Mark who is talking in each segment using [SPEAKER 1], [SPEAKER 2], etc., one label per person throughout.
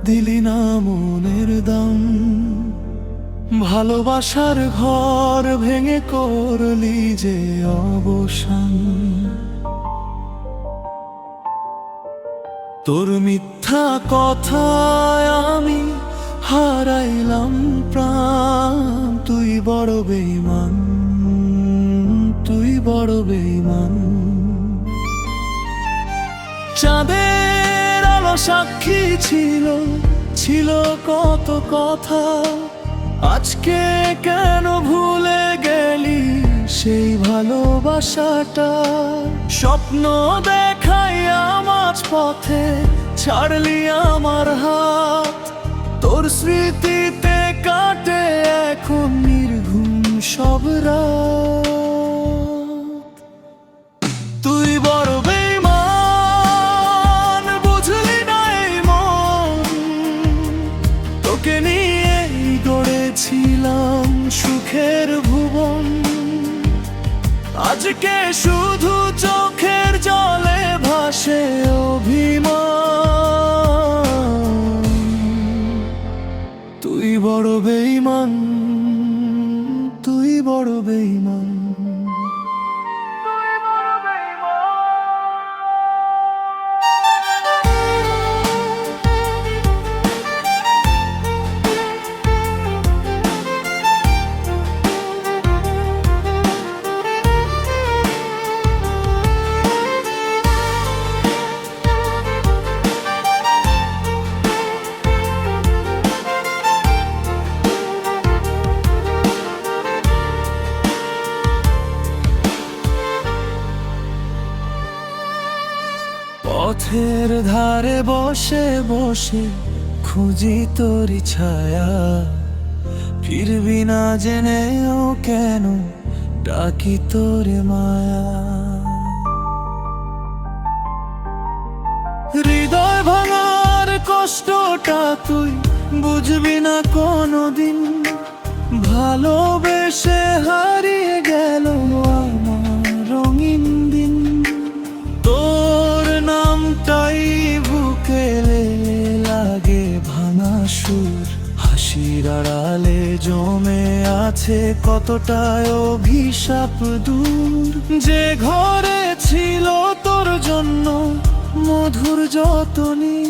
[SPEAKER 1] দিলি না মনের দাম। ভালোবাসার ঘর ভেঙে করলি যে অবসান। তোর মিথ্যা কথায় আমি হারাইলাম প্রাণ। তুই বড় বেঈমান, তুই বড় বেঈমান। চাঁদের আলো সাক্ষী ছিল, ছিল কত কথা। আজকে কেন ভুলে গেলি সেই ভালোবাসাটা? স্বপ্ন দেখাই মাঝ পথে ছাড়লি আমার হাত। তোর স্মৃতিতে কাটে এখন নির্ঘুম সব রাত। তুই বড় বেঈমান, বুঝলি না এই মন। তোকে নিয়েই গড়েছিলাম সুখের ভুবন। আজকে শুধু চোখের জলে ভাসে অভিমান। তুই বড় বেঈমান, তুই বড় বেঈমান। পথের ধারে বসে বসে খুঁজি তোরি ছায়া। ফিরবি না জেনেও কেন ডাকি তোরে মায়া। হৃদয় ভাঙার কষ্টটা তুই বুঝবি না কোনোদিন। ভালোবেসে হারিয়ে গেল আমার রঙিন দিন। তোর নামটাই বুকে লাগে ভাঙা সুর। হাসির আড়ালে জমে আছে কতটাই অভিশাপ দূর। যে ঘরে ছিল তোর জন্য মধুর যতনী,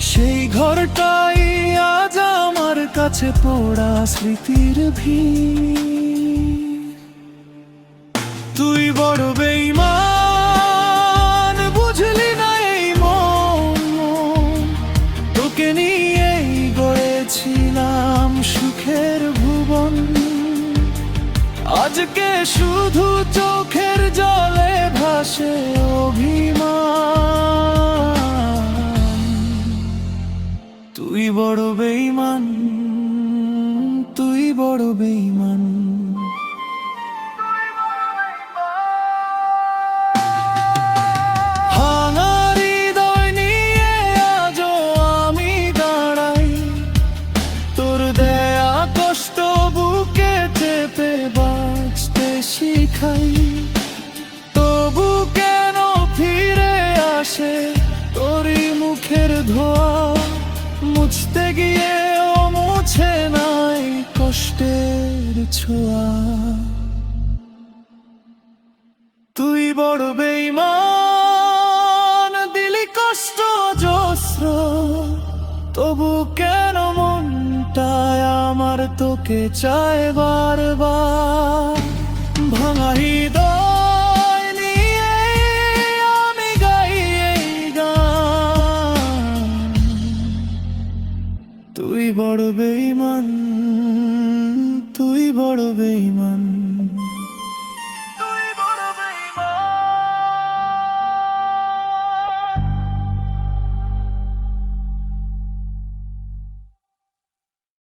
[SPEAKER 1] সেই ঘরটাই আজ আমার কাছে পোড়া স্মৃতির ভিড়। তুই বড় বেঈমান, বুঝলি না এই মন। তোকে নিয়েই গড়েছিলাম সুখের ভুবন। আজকে শুধু চোখের জলে ভাসে অভিমান। তুই বড় বেঈমান, তুই বড় বেঈমান। ভাঙা হৃদয় নিয়ে আজও আমি দাঁড়াই। তোর দেয়া কষ্ট বুকে চেপে বাঁচতে শিখাই। তবু কেন ফিরে আসে তোরই মুখের ধোয়া? মুছতে গিয়েও মুছে নাই কষ্টের ছোঁয়া। তুই বড় বেঈমান, দিলি কষ্ট অজস্র। তবু কেন মনটায় আমার তোকে চায় বারবার? ভাঙা হৃদয় নিয়ে আমি গাই এই গান। তুই বড় বেঈমান, তুই বড় বেঈমান।